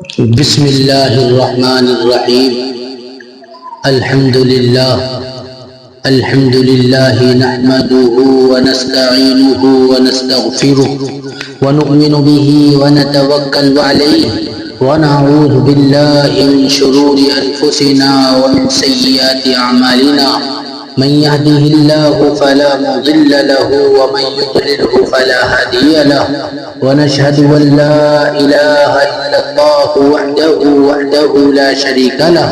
بسم اللہ الرحمن الرحیم الحمد للہ نحمده ونستعینه ونستغفره ونؤمن به ونتوکل علیہ ونعوذ باللہ من شرور انفسنا ومن سیئات اعمالنا من يهده الله فلا مضل له ومن يضلله فلا هادي له ونشهد أن لا إله إلا الله وحده لا شريك له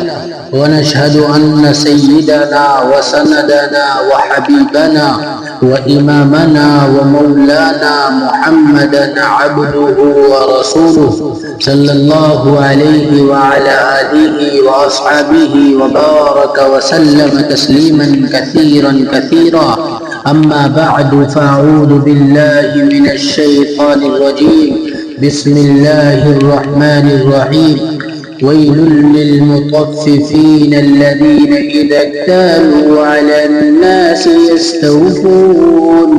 ونشهد أن سيدنا وسندنا وحبيبنا وإمامنا ومولانا محمدا عبده ورسوله صلى الله عليه وعلى آله وأصحابه وبارك وسلم تسليما كثيرا أما بعد فأعوذ بالله من الشيطان الرجيم بسم الله الرحمن الرحيم ويل للمطففين الذين إذا اكتالوا على الناس يستوفون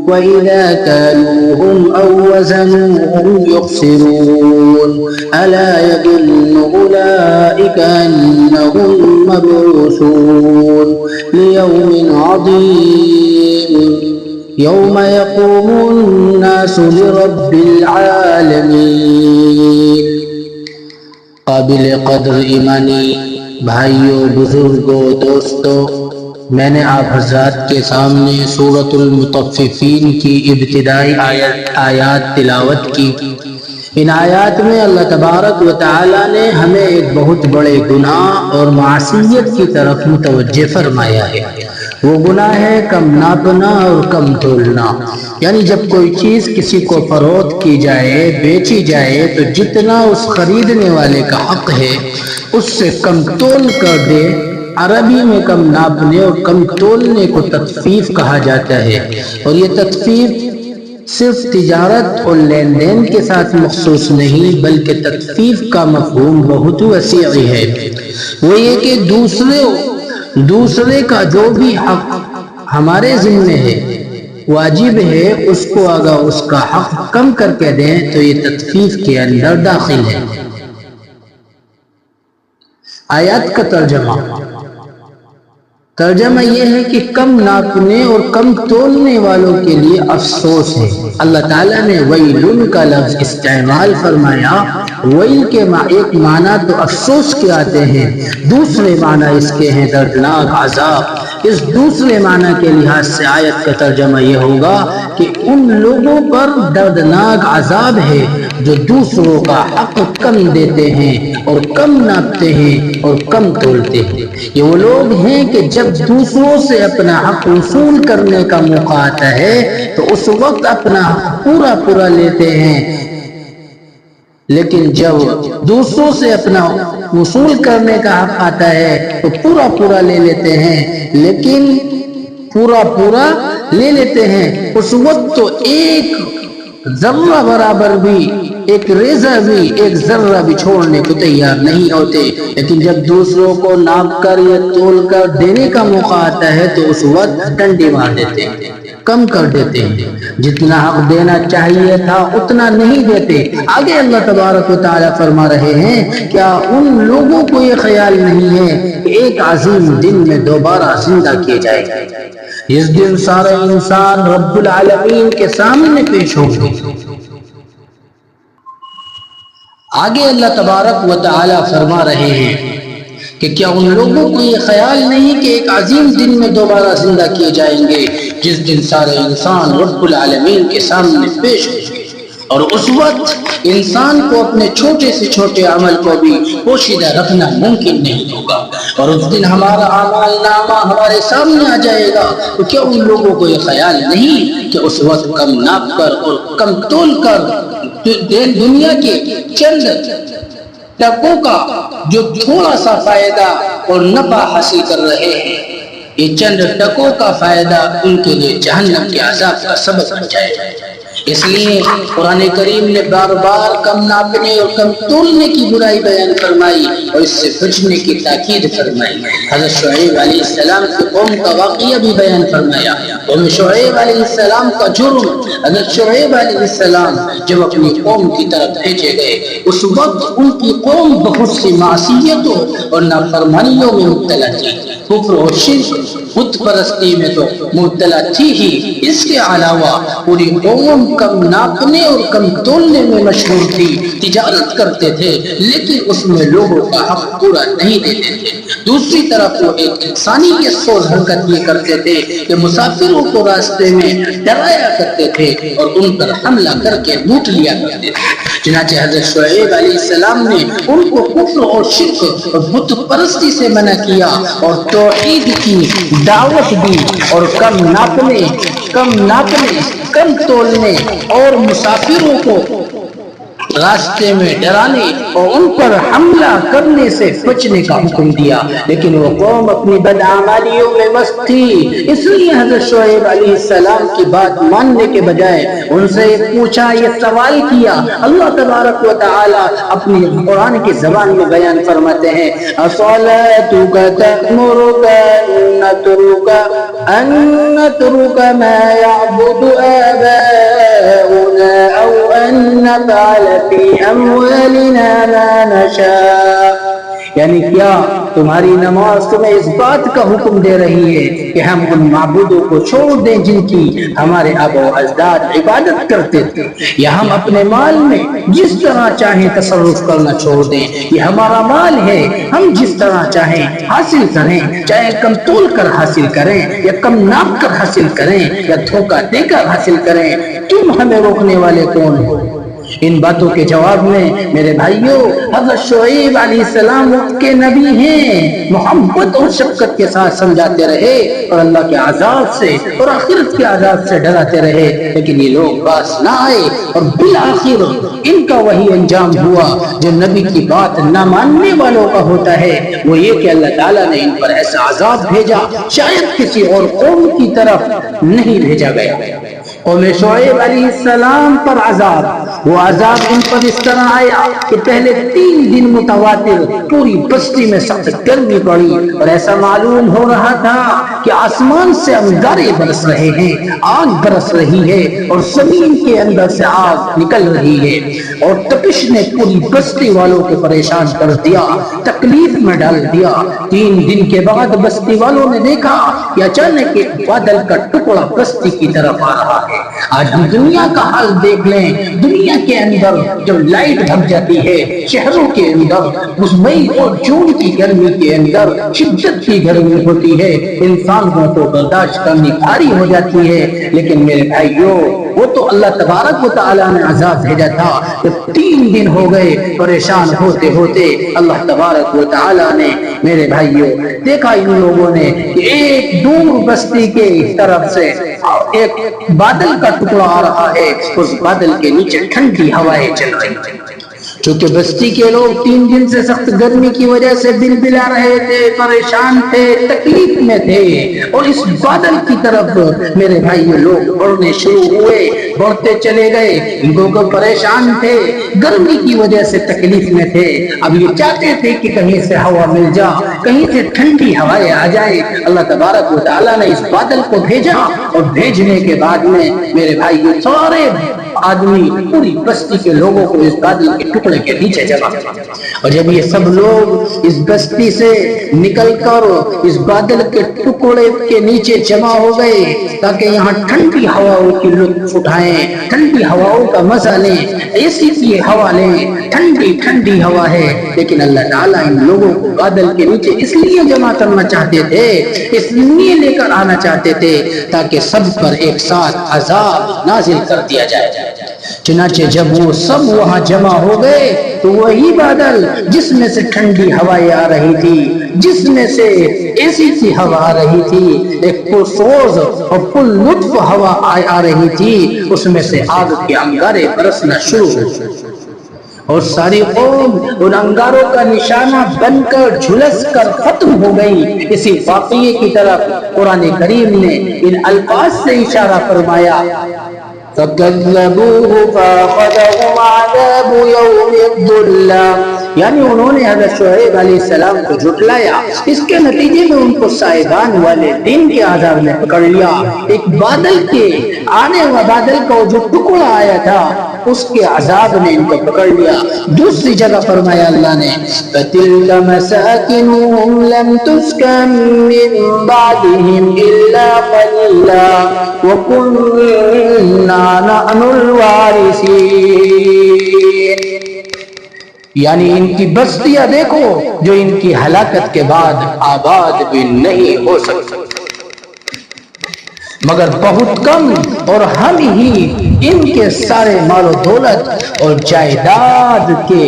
وإذا كالوهم أو وزنوهم يخسرون ألا يظن أولئك أنهم مبعوثون ليوم عظيم يوم يقوم الناس لرب العالمين. قابل قدر ایمانی بھائیوں، بزرگوں، دوستوں، میں نے آپ حضرات کے سامنے سورۃ المطففین کی ابتدائی آیات تلاوت کی. ان آیات میں اللہ تبارک و تعالی نے ہمیں ایک بہت بڑے گناہ اور معصیت کی طرف متوجہ فرمایا ہے. وہ گناہ ہے کم ناپنا اور کم تولنا. یعنی جب کوئی چیز کسی کو فروخت کی جائے، بیچی جائے، تو جتنا اس خریدنے والے کا حق ہے اس سے کم تول کر دے. عربی میں کم ناپنے اور کم تولنے کو تطفیف کہا جاتا ہے، اور یہ تطفیف صرف تجارت اور لین دین کے ساتھ مخصوص نہیں، بلکہ تطفیف کا مفہوم بہت وسیع ہے. وہ یہ کہ دوسرے کا جو بھی حق ہمارے ذمہ ہے، واجب ہے، اس کو اگر اس کا حق کم کر کے دیں تو یہ تطفیف کے اندر داخل ہے. آیات کا ترجمہ یہ ہے کہ کم ناپنے اور کم تولنے والوں کے لیے افسوس ہے. اللہ تعالیٰ نے ویلن کا لفظ استعمال فرمایا. ویل کے ایک معنی تو افسوس کے آتے ہیں، دوسرے معنی اس کے ہیں دردناک عذاب. اس دوسرے معنی کے لحاظ سے آیت کا ترجمہ یہ ہوگا کہ ان لوگوں پر دردناک عذاب ہے جو دوسروں کا حق کم دیتے ہیں اور کم ناپتے ہیں اور کم تولتے ہیں. یہ وہ لوگ ہیں کہ جب دوسروں سے اپنا حق وصول کرنے کا موقع آتا ہے تو اس وقت اپنا حق پورا لیتے ہیں، لیکن جب دوسروں سے اپنا وصول کرنے کا حق آتا ہے تو پورا لے لیتے ہیں. لیکن پورا لے لیتے ہیں اس وقت تو ایک ذرہ برابر بھی، ایک ریزہ بھی، ایک ذرہ بھی چھوڑنے کو تیار نہیں ہوتے. لیکن جب دوسروں کو ناپ کر یا تول کر دینے کا موقع آتا ہے تو اس وقت ڈنڈی مار دیتے ہیں، کم کر دیتے ہیں. جتنا حق دینا چاہیے تھا اتنا نہیں دیتے. آگے اللہ تبارک و تعالیٰ فرما رہے ہیں، کیا ان لوگوں کو یہ خیال نہیں ہے کہ ایک عظیم دن میں دوبارہ زندہ کیے جائے گا؟ اس دن سارے انسان رب العالمین کے سامنے پیش ہوں گے. آگے اللہ تبارک و تعالیٰ فرما رہے ہیں کہ کیا ان لوگوں کو یہ خیال نہیں کہ ایک عظیم دن میں دوبارہ زندہ کیے جائیں گے، جس دن سارے انسان رب العالمین کے سامنے پیش ہوں گے، اور اس وقت انسان کو اپنے چھوٹے سے چھوٹے عمل کو بھی پوشیدہ رکھنا ممکن نہیں ہوگا. اور اس دن ہمارا اعمال نامہ ہمارے سامنے آ جائے گا. تو کیا ان لوگوں کو یہ خیال نہیں کہ اس وقت کم ناپ کر اور کم تول کر دنیا کے چند ٹکوں کا جو تھوڑا سا فائدہ اور نفع حاصل کر رہے ہیں، یہ چند ٹکوں کا فائدہ ان کے لیے جہنم کے عذاب کا سبب بن جائے گا. اس لیے قرآن کریم نے بار بار کم ناپنے اور کم تولنے کی برائی بیان فرمائی اور اس سے بچنے کی تاکید فرمائی۔ حضرت شعیب علیہ السلام کی قوم کا واقعہ بھی بیان فرمایا۔ قوم شعیب علیہ السلام کا جرم، حضرت شعیب علیہ السلام جب اپنی قوم کی طرف بھیجے گئے اس وقت ان کی قوم بہت سی معصیتوں اور نافرمانیوں میں مبتلا تھی، کفر اور شرک، بت پرستی میں تو مبتلا تھی ہی، اس کے علاوہ پوری قوم کم ناپنے اور کم تولنے میں مشہور تھی، تجارت کرتے تھے لیکن اس میں لوگوں کا حق پورا نہیں دیتے تھے۔ دوسری طرف وہ ایک انسانی کے سوز حرکت یہ کرتے تھے کہ مسافروں کو راستے میں ڈرایا کرتے تھے اور ان پر حملہ کر کے لوٹ لیا کرتے تھے۔ چنانچہ حضرت شعیب علیہ السلام نے ان کو کفر اور شرک اور بت پرستی سے منع کیا اور توحید کی دعوت دی اور کم ناپنے، کم تولنے اور مسافروں کو راستے میں ڈرانے اور ان پر حملہ کرنے سے بچنے کا حکم دیا، لیکن وہ قوم اپنی بدعمالیوں میں مست تھی۔ اس لیے حضرت شعیب علیہ السلام کی بات ماننے کے بجائے ان سے پوچھا، یہ سوال کیا۔ اللہ تبارک و تعالی اپنی قرآن کی زبان میں بیان فرماتے ہیں، اَصَلَاتُكَ تَأْمُرُكَ أَن نَّتْرُكَ مَا يَعْبُدُ آبَاؤُنَا أَوْ أَن نَّفْعَلَ فِي أَمْوَالِنَا مَا نَشَاءُ، یعنی کیا تمہاری نماز تمہیں اس بات کا حکم دے رہی ہے کہ ہم ان معبودوں کو چھوڑ دیں جن کی ہمارے آبا و اجداد عبادت کرتے تھے، یا ہم اپنے مال میں جس طرح چاہیں تصرف کرنا چھوڑ دیں؟ یہ ہمارا مال ہے، ہم جس طرح چاہیں حاصل کریں، چاہے کم تول کر حاصل کریں یا کم ناپ کر حاصل کریں یا دھوکہ دے کر حاصل کریں، تم ہمیں روکنے والے کون ہو؟ ان باتوں کے جواب میں میرے بھائیوں، حضرت شعیب علیہ السلام کے نبی ہیں، محبت اور شفقت کے ساتھ سمجھاتے رہے اور اللہ کے عذاب سے اور آخرت کے عذاب سے ڈراتے رہے، لیکن یہ لوگ باز نہ آئے اور بالآخر ان کا وہی انجام ہوا جو نبی کی بات نہ ماننے والوں کا ہوتا ہے، وہ یہ کہ اللہ تعالیٰ نے ان پر ایسا عذاب بھیجا شاید کسی اور قوم کی طرف نہیں بھیجا گیا۔ قوم شعیب علیہ السلام پر عذاب، وہ عذاب ان پر اس طرح آیا کہ پہلے 3 دن متواتر پوری بستی میں سخت گرمی پڑی اور ایسا معلوم ہو رہا تھا کہ آسمان سے انگارے برس رہے ہیں، آگ برس رہی ہے اور زمین کے اندر سے آگ نکل رہی ہے، اور تپش نے پوری بستی والوں کو پریشان کر دیا، تکلیف میں ڈال دیا۔ 3 دن کے بعد بستی والوں نے دیکھا کہ اچانک ایک بادل کا ٹکڑا بستی کی طرف آ رہا ہے۔ آج ہم دنیا کا حال دیکھ لیں، دنیا کے اندر جب لائٹ بھگ جاتی ہے، شہروں کے اندر اس مئی اور جون کی گرمی کے اندر شدت کی گرمی ہوتی ہے، انسان کو تو برداشت کرنی بھاری ہو جاتی ہے، لیکن میرے بھائیوں وہ تو اللہ تبارک و تعالیٰ نے عذاب بھیجا تھا۔ جب 3 دن ہو گئے پریشان ہوتے ہوتے، اللہ تبارک و تعالیٰ نے میرے بھائیوں دیکھا ان لوگوں نے کہ ایک دور بستی کے طرف سے ایک بادل کا ٹکڑا آ رہا ہے، اس بادل کے نیچے ٹھنڈی ہوائیں چل رہی ہیں۔ چونکہ بستی کے لوگ 3 دن سے سخت گرمی کی وجہ سے بلبلا رہے تھے، پریشان تھے، تکلیف میں تھے، اور اس بادل کی طرف میرے بھائی لوگ بڑھنے شروع ہوئے، بڑھتے چلے گئے۔ ان لوگ پریشان تھے، گرمی کی وجہ سے تکلیف میں تھے، اب یہ چاہتے تھے کہ کہیں سے ہوا مل جا، کہیں سے ٹھنڈی ہوائیں آ جائے۔ اللہ تبارک و تعالیٰ نے اس بادل کو بھیجا، اور بھیجنے کے بعد میں میرے بھائی سارے آدمی پوری بستی کے لوگوں کو اس بادل کے ٹکڑے کے نیچے جمع کیا، اور جب یہ سب لوگ اس بستی سے نکل کر اس بادل کے ٹکڑے کے نیچے جمع ہو گئے تاکہ یہاں ٹھنڈی ہواؤں کی لطف اٹھائیں، ٹھنڈی ہواؤں کا مزہ لیں، ایسی کی ہوا لیں، ٹھنڈی ٹھنڈی ہوا ہے، لیکن اللہ تعالیٰ ان لوگوں کو بادل کے نیچے اس لیے جمع کرنا چاہتے تھے، اس لیے لے کر آنا چاہتے تھے تاکہ سب پر ایک ساتھ عذاب نازل کر دیا جائے۔ چنانچہ جب وہ سب وہاں جمع ہو گئے تو وہی بادل جس میں سے ٹھنڈی ہوائیں آ رہی تھی، جس میں سے ایسی سی ہوا آ رہی تھی، ایک پرسوز اور پر لطف ہوا آ رہی تھی، اس میں سے آگ کے انگارے برسنا شروع ہو، اور ساری قوم ان انگاروں کا نشانہ بن کر جھلس کر ختم ہو گئی۔ اسی واقعے کی طرف قرآن کریم نے ان الفاظ سے اشارہ فرمایا، فكذبوه فأخذهم عذاب يوم الظلة، یعنی انہوں نے حضرت شعیب علیہ السلام کو جھٹلایا، اس کے نتیجے میں ان کو سائبان والے دن کے عذاب نے پکڑ لیا۔ ایک بادل کے آنے و بادل کا جو ٹکڑا آیا تھا اس کے عذاب نے ان کو پکڑ لیا۔ دوسری جگہ فرمایا اللہ نے فَتِلْكَ مَسَاكِنُهُمْ لَمْ تُسْكَنْ مِنْ بَعْدِهِمْ إِلَّا قَلِيلًا وَكُنَّا نَحْنُ الْوَارِثِينَ، یعنی ان کی بستیاں دیکھو جو ان کی ہلاکت کے بعد آباد بھی نہیں ہو سکتی مگر بہت کم، اور ہم ہی ان کے سارے مال و دولت اور جائیداد کے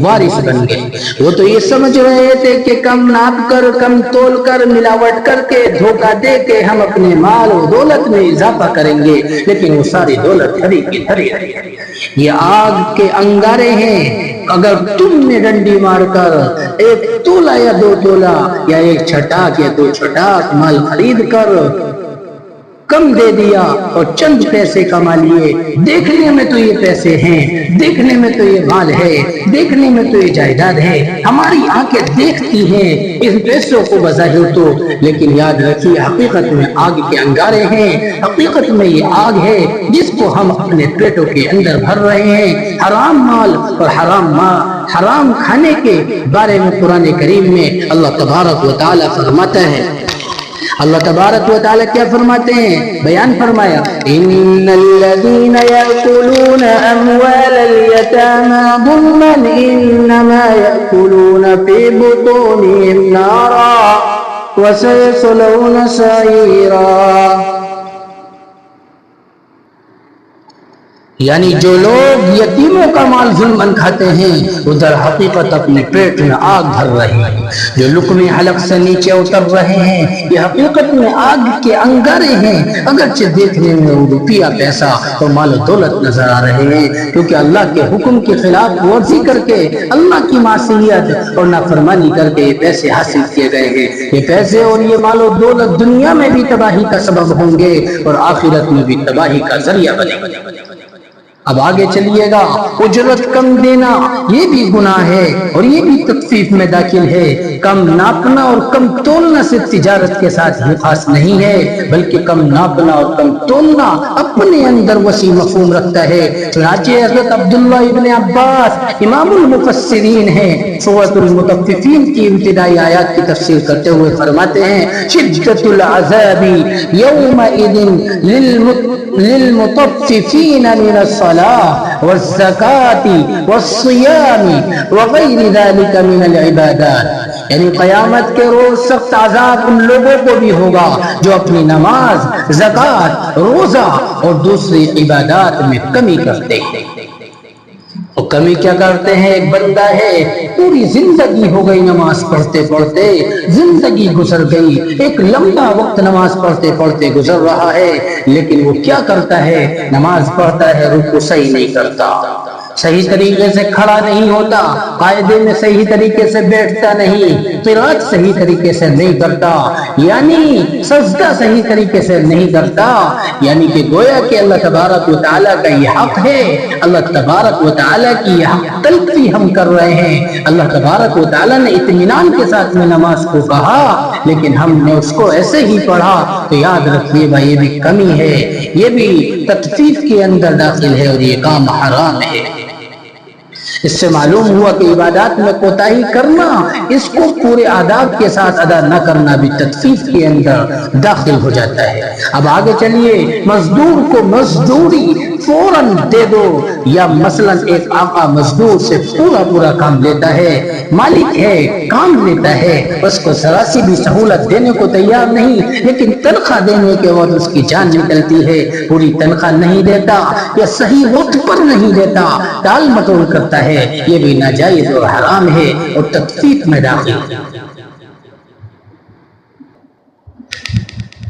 وارث بن گئے۔ وہ تو یہ سمجھ رہے تھے کہ کم ناپ کر، کم تول کر، ملاوٹ کر کے، دھوکہ دے کے ہم اپنے مال و دولت میں اضافہ کریں گے، لیکن وہ ساری دولت ہری کی ہری رہی۔ یہ آگ کے انگارے ہیں، اگر تم نے ڈنڈی مار کر ایک تولہ یا 2 تولہ یا 1 چھٹاک یا 2 چھٹاک مال خرید کر کم دے دیا اور چند پیسے کما لیے، دیکھنے میں تو یہ پیسے ہیں، دیکھنے میں تو یہ مال ہے، دیکھنے میں تو یہ جائیداد ہے، ہماری آنکھیں دیکھتی ہیں ان پیسوں کو بظاہر تو، لیکن یاد رکھیے حقیقت میں آگ کے انگارے ہیں، حقیقت میں یہ آگ ہے جس کو ہم اپنے پیٹوں کے اندر بھر رہے ہیں۔ حرام مال اور حرام کھانے کے بارے میں قرآن کریم میں اللہ تبارک و تعالی فرماتا ہے، اللہ تبارک و تعالی کیا فرماتے ہیں؟ بیان فرمایا ان الذين يأكلون اموال اليتامى ظلما انما يأكلون في بطونهم نارا وسيصلون سعيرا، یعنی جو لوگ یتیموں کا مال ظلماً کھاتے ہیں ادھر حقیقت اپنے پیٹ میں آگ بھر رہے ہیں، جو لقمے حلق سے نیچے اتر رہے ہیں یہ حقیقت میں آگ کے انگارے ہیں، اگرچہ دیکھنے میں وہ روپیہ پیسہ اور مال و دولت نظر آ رہے ہیں، کیونکہ اللہ کے حکم کی خلاف ورزی کر کے، اللہ کی معصیت اور نافرمانی کر کے یہ پیسے حاصل کیے گئے ہیں۔ یہ پیسے اور یہ مال و دولت دنیا میں بھی تباہی کا سبب ہوں گے اور آخرت میں بھی تباہی کا ذریعہ بنے گا۔ اب آگے چلیے گا، اجرت کم دینا یہ بھی گناہ ہے اور یہ بھی تخفیف میں داخل ہے۔ کم ناپنا اور کم تولنا صرف تجارت کے ساتھ ہی خاص نہیں ہے، بلکہ کم ناپنا اور کم تولنا اپنے اندر وسیع مفہوم رکھتا ہے۔ چنانچہ حضرت عبداللہ ابن عباس امام المفسرین ہیں، سورۃ المطففین کی ابتدائی آیات کی تفسیر کرتے ہوئے فرماتے ہیں شدت العذاب یومئذ للمطففین من الصلاة والزکاة والصیام وغیر ذلك من العبادات، یعنی قیامت کے روز سخت عذاب ان لوگوں کو بھی ہوگا جو اپنی نماز، زکوٰۃ، روزہ اور دوسری عبادات میں کمی کرتے ہیں۔ اور کمی کیا کرتے ہیں؟ ایک بندہ ہے پوری زندگی ہو گئی نماز پڑھتے پڑھتے، زندگی گزر گئی، ایک لمبا وقت نماز پڑھتے پڑھتے گزر رہا ہے، لیکن وہ کیا کرتا ہے؟ نماز پڑھتا ہے، رکوع صحیح نہیں کرتا، صحیح طریقے سے کھڑا نہیں ہوتا، قاعدے میں صحیح طریقے سے بیٹھتا نہیں، قرات صحیح طریقے سے نہیں کرتا، یعنی سجدہ صحیح طریقے سے نہیں کرتا، یعنی کہ گویا کہ اللہ تبارک و تعالیٰ کا یہ حق ہے، اللہ تبارک و تعالیٰ کی یہ حق تلفی ہم کر رہے ہیں۔ اللہ تبارک و تعالیٰ نے اطمینان کے ساتھ میں نماز کو کہا، لیکن ہم نے اس کو ایسے ہی پڑھا، تو یاد رکھیے بھائی یہ بھی کمی ہے، یہ بھی تطفیف کے اندر داخل ہے اور یہ کام حرام ہے۔ اس سے معلوم ہوا کہ عبادات میں کوتاہی کرنا، اس کو پورے آداب کے ساتھ ادا نہ کرنا بھی تطفیف کے اندر داخل ہو جاتا ہے۔ اب آگے چلیے، مزدور کو مزدوری فوراً دے دو، یا مثلا ایک آقا مزدور سے پورا کام لیتا ہے، مالک ہے، کام لیتا ہے، اس کو ذرا سی بھی سہولت دینے کو تیار نہیں، لیکن تنخواہ دینے کے وقت اس کی جان نکلتی ہے، پوری تنخواہ نہیں دیتا یا صحیح وقت پر نہیں دیتا، ٹال مٹول کرتا ہے، یہ بھی ناجائز اور حرام ہے اور تطفیف میں داخل ہے۔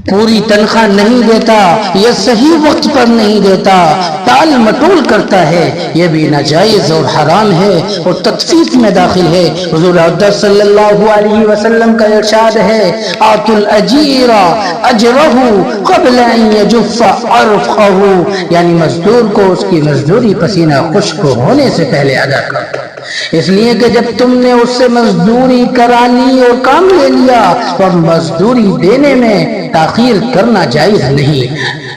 پوری تنخواہ نہیں دیتا، یہ صحیح وقت پر نہیں دیتا، ٹال مٹول کرتا ہے، یہ بھی ناجائز اور حرام ہے اور تطفیف میں داخل ہے۔ حضور اقدس صلی اللہ علیہ وسلم کا ارشاد ہے، آتوا الاجیر اجرہ قبل ان یجف عرقہ، یعنی مزدور کو اس کی مزدوری پسینہ خشک ہونے سے پہلے ادا کر، اس لیے کہ جب تم نے اس سے مزدوری کرا لی اور کام لے لیا تو اب مزدوری دینے میں تاخیر کرنا جائز نہیں۔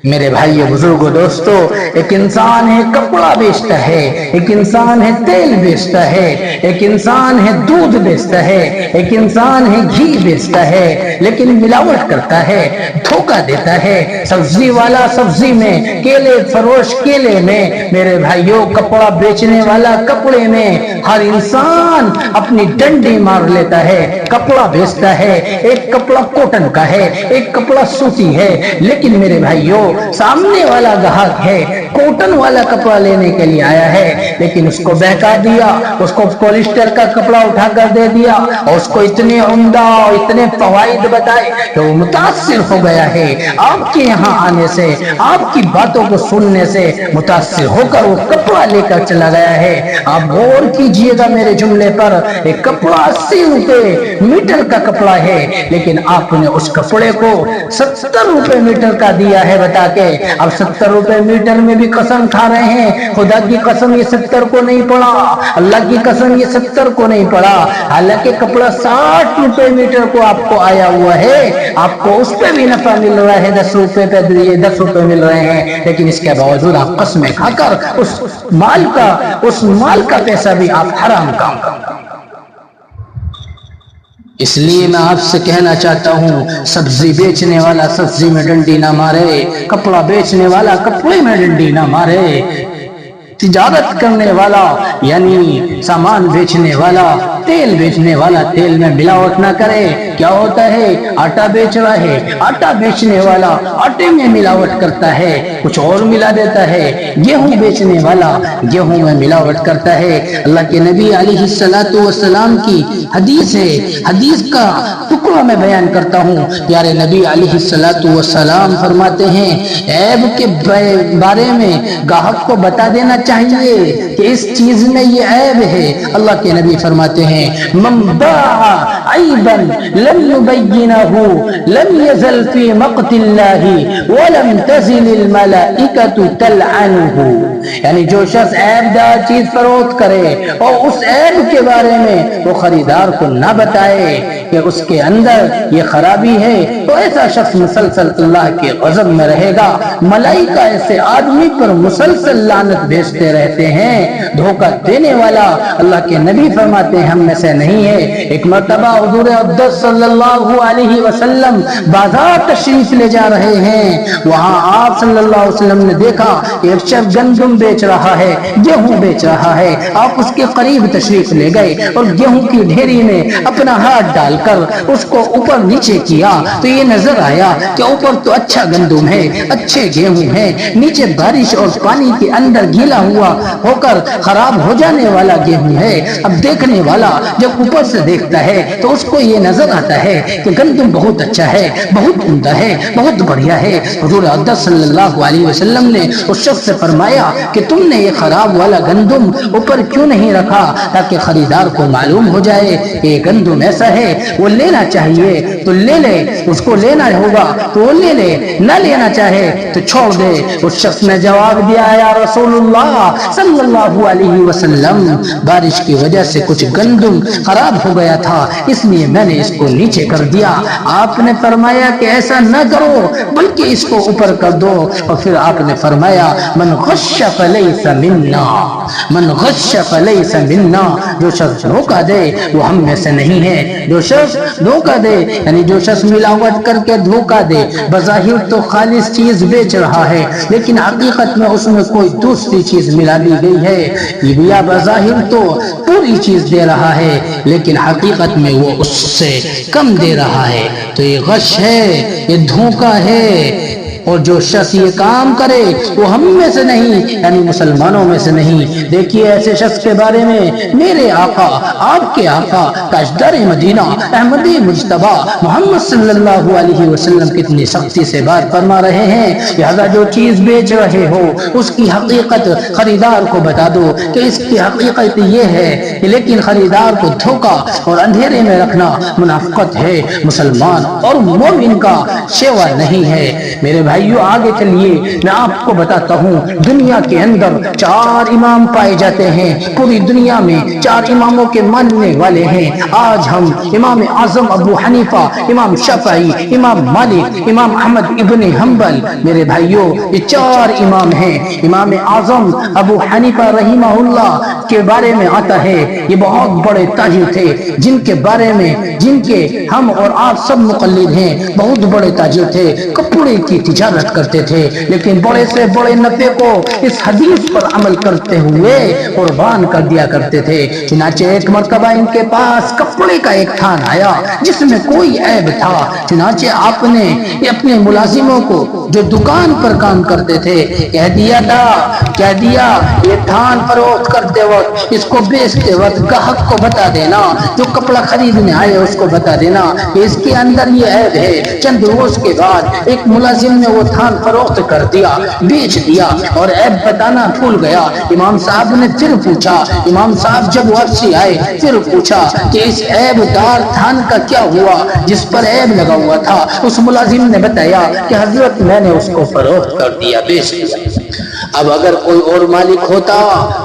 میرے بھائی بزرگوں دوستو، ایک انسان ہے کپڑا بیچتا ہے، ایک انسان ہے تیل بیچتا ہے، ایک انسان ہے دودھ بیچتا ہے، ایک انسان ہے گھی بیچتا ہے، لیکن ملاوٹ کرتا ہے، دھوکہ دیتا ہے۔ سبزی والا سبزی میں، کیلے فروش کیلے میں، میرے بھائیوں کپڑا بیچنے والا کپڑے میں، ہر انسان اپنی ڈنڈی مار لیتا ہے، کپڑا بیچتا ہے، ایک کپڑا کوٹن کا ہے، ایک کپڑا سوتی ہے، لیکن میرے بھائیوں سامنے والا گاہک ہے، کوٹن والا کپڑا لینے کے لیے آیا ہے، لیکن اس کو بہکا دیا، اس کو پولیسٹر کا کپڑا اٹھا کر دے دیا اور اس کو اتنے عمدہ اور اتنے فوائد بتائے کہ وہ متاثر ہو گیا ہے آپ کے یہاں آنے سے، آپ کی باتوں کو سننے سے متاثر ہو کر وہ کپڑا لے کر چلا گیا ہے۔ آپ غور کیجئے گا میرے جملے پر، ایک کپڑا 80 روپے میٹر کا کپڑا ہے، لیکن آپ نے اس کپڑے کو 70 روپے میٹر کا دیا ہے بتا کے۔ اب 70 روپے میٹر میں بھی قسم کھا رہے ہیں، خدا کی قسم یہ 70 کو نہیں پڑا، اللہ کی قسم یہ 70 کو نہیں پڑا، حالانکہ کپڑا 60 روپے میٹر کو آپ کو آیا ہوا ہے، آپ کو اس پہ بھی نفع مل رہا ہے، 10 روپے پہ 10 روپے مل رہے ہیں، لیکن اس کے باوجود آپ قسمیں کھا کر اس مال کا پیسہ بھی آپ حرام کام کرتے ہیں۔ اس لیے میں آپ سے کہنا چاہتا ہوں، سبزی بیچنے والا سبزی میں ڈنڈی نہ مارے، کپڑا بیچنے والا کپڑے میں ڈنڈی نہ مارے، تجارت کرنے والا یعنی سامان بیچنے والا، تیل بیچنے والا تیل میں ملاوٹ نہ کرے۔ کیا ہوتا ہے، آٹا بیچ رہا ہے، آٹا بیچنے والا آٹے میں ملاوٹ کرتا ہے، کچھ اور ملا دیتا ہے، گیہوں بیچنے والا گیہوں میں ملاوٹ کرتا ہے۔ اللہ کے نبی علیہ السلام کی حدیث ہے، حدیث کا ٹکڑا میں بیان کرتا ہوں۔ پیارے نبی علیہ السلام فرماتے ہیں، عیب کے بارے میں گاہک کو بتا دینا چاہیے کہ اس چیز میں یہ عیب ہے۔ اللہ کے نبی فرماتے ہیں، من باع عیبا لم یبینہ لم یزل فی مقت اللہ ولم تزل الملائکۃ تلعنہ، یعنی جو شخص عیب دار چیز فروخت کرے اور اس عیب کے بارے میں وہ خریدار کو نہ بتائے کہ اس کے اندر یہ خرابی ہے، تو ایسا شخص مسلسل اللہ کے غضب میں رہے گا۔ ملائکہ ایسے آدمی پر مسلسل لعنت بھیجتے رہتے ہیں۔ دھوکہ دینے والا اللہ کے نبی فرماتے ہیں ہم میں سے نہیں ہے۔ ایک مرتبہ حضور اقدس صلی اللہ علیہ وسلم بازار تشریف لے جا رہے ہیں، وہاں آپ صلی اللہ علیہ وسلم نے دیکھا ایک شخص گندم بیچ رہا ہے، گیہوں بیچ رہا ہے۔ آپ اس کے قریب تشریف لے گئے اور گیہوں کی ڈھیری میں اپنا ہاتھ ڈال کر اس کو اوپر نیچے کیا تو یہ نظر آیا کہ اوپر تو اچھا گندم ہے، اچھے گیہوں ہے، نیچے بارش اور پانی کے اندر گیلا ہوا ہو کر خراب ہو جانے والا گیہوں ہے۔ اب دیکھنے والا جب اوپر سے دیکھتا ہے تو اس کو یہ نظر آتا ہے کہ گندم بہت اچھا ہے، بہت عمدہ ہے، بہت بڑھیا ہے۔ حضور اقدس صلی اللہ علیہ وسلم نے اس شخص سے فرمایا کہ تم نے یہ خراب والا گندم اوپر کیوں نہیں رکھا تاکہ خریدار کو معلوم ہو جائے کہ یہ گندم ایسا ہے، وہ لینا چاہیے تو لے لے، اس کو لینا ہوگا تو وہ لے لے، نہ لینا چاہے تو چھوڑ دے۔ اس شخص نے جواب دیا، یا رسول اللہ صلی اللہ علیہ وسلم، بارش کی وجہ سے کچھ گندم خراب ہو گیا تھا، اس لیے میں نے اس کو نیچے کر دیا۔ آپ نے فرمایا کہ ایسا نہ کرو بلکہ اس کو اوپر کر دو، اور پھر آپ نے فرمایا من غش فلیس منا، من غش فلیس منا، جو شخص دھوکہ دے وہ ہم میں سے نہیں ہے۔ جو شخص دھوکہ دے یعنی جو شخص ملاوٹ کر کے دھوکہ دے، بظاہر تو خالص چیز بیچ رہا ہے لیکن حقیقت میں اس میں کوئی دوسری چیز ملا دی گئی ہے، یا بظاہر تو پوری چیز دے رہا ہے لیکن حقیقت میں وہ اس سے کم دے رہا ہے، تو یہ غش ہے، یہ دھوکہ ہے۔ اور جو شخص یہ کام کرے وہ ہم میں سے نہیں، یعنی مسلمانوں میں سے نہیں۔ دیکھیے ایسے شخص کے بارے میں میرے آقا، آپ کے آقا تاجدار مدینہ احمدی مجتبی محمد صلی اللہ علیہ وسلم کتنی سختی سے بات فرما رہے ہیں، لہذا جو چیز بیچ رہے ہو اس کی حقیقت خریدار کو بتا دو کہ اس کی حقیقت یہ ہے، لیکن خریدار کو دھوکا اور اندھیرے میں رکھنا منافقت ہے، مسلمان اور مومن کا شیوا نہیں ہے۔ میرے بھائیو آگے چلیے، میں آپ کو بتاتا ہوں دنیا کے اندر 4 امام پائے جاتے ہیں، پوری دنیا میں 4 اماموں کے ماننے والے ہیں۔ آج ہم امام اعظم ابو حنیفہ، امام شافعی، امام مالک، امام احمد ابن حنبل، میرے بھائیو یہ 4 امام ہیں۔ امام اعظم ابو حنیفہ رحمہ اللہ کے بارے میں آتا ہے یہ بہت بڑے تاجر تھے، جن کے بارے میں جن کے ہم اور آپ سب مقلد ہیں، بہت بڑے تاجر تھے، کپڑے کی تجارت کرتے تھے، لیکن بڑے سے بڑے نفع کو اس حدیث پر عمل کرتے ہوئے قربان کر دیا کرتے تھے۔ چنانچہ ایک مرتبہ ان کے پاس کپڑے کا ایک تھان آیا جس میں کوئی عیب تھا، چنانچہ آپ نے اپنے ملازموں کو جو دکان پر کام کرتے تھے کہہ دیا یہ تھان فروخت کرتے وقت، اس کو بیچتے وقت گاہک کو بتا دینا، جو کپڑا خریدنے آئے اس کو بتا دینا کہ اس کے اندر یہ عیب ہے۔ چند روز کے بعد ایک ملازم نے وہ تھان فروخت کر دیا، بیچ دیا اور عیب بتانا بھول گیا۔ امام صاحب نے پھر پوچھا، امام صاحب جب واپسی آئے پھر پوچھا کہ اس عیب دار تھان کا کیا ہوا جس پر عیب لگا ہوا تھا؟ اس ملازم نے بتایا کہ حضرت میں نے اس کو فروخت کر دیا، بیچ دیا۔ اب اگر کوئی اور مالک ہوتا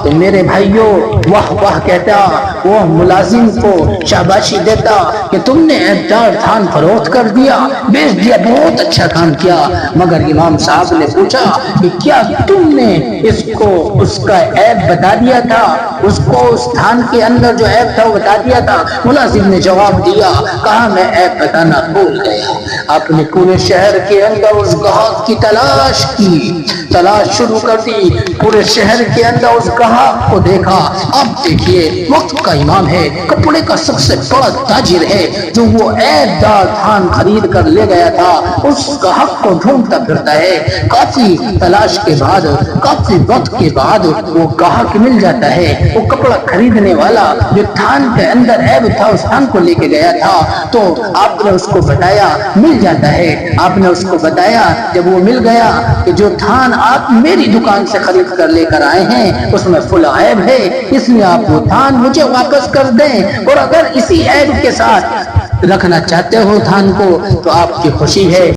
تو میرے بھائیوں واہ واہ کہتا، وہ ملازم کو شاباشی دیتا کہ تم نے عیب دار تھان فروخت کر دیا، بیچ دیا، بہت اچھا کام کیا۔ مگر امام صاحب نے پوچھا کہ کیا تم نے اس کو اس کا عیب بتا دیا تھا، اس کو اس تھان کے اندر جو عیب تھا وہ بتا دیا تھا؟ ملازم نے جواب دیا، کہا میں عیب بتانا بھول گیا۔ آپ نے پورے شہر کے اندر اس گاہک کی تلاش شروع کر دی، پورے شہر کے اندر اس گاہک کو دیکھا۔ اب دیکھیے وقت کا امام ہے، کپڑے کا سب سے بڑا تاجر ہے، جو وہ عیب دار تھان خرید کر لے گیا تھا، اس گاہک کو ڈھونڈتا پھرتا ہے۔ کافی تلاش کے بعد، کافی وقت کے بعد وہ گاہک مل جاتا ہے، وہ کپڑا خریدنے والا جو تھان کے اندر عیب تھا اس تھان کو لے کے گیا تھا۔ تو آپ نے اس کو بتایا، مل جاتا ہے۔ آپ نے اس کو بتایا جب وہ مل گیا کہ جو تھان آپ میری دکان سے خرید کر لے کر آئے ہیں اس میں فلاں عیب ہے، اس لیے آپ وہ تھان مجھے واپس کر دیں، اور اگر اسی عیب کے ساتھ رکھنا چاہتے ہو تھان کو تو آپ کی خوشی ہے۔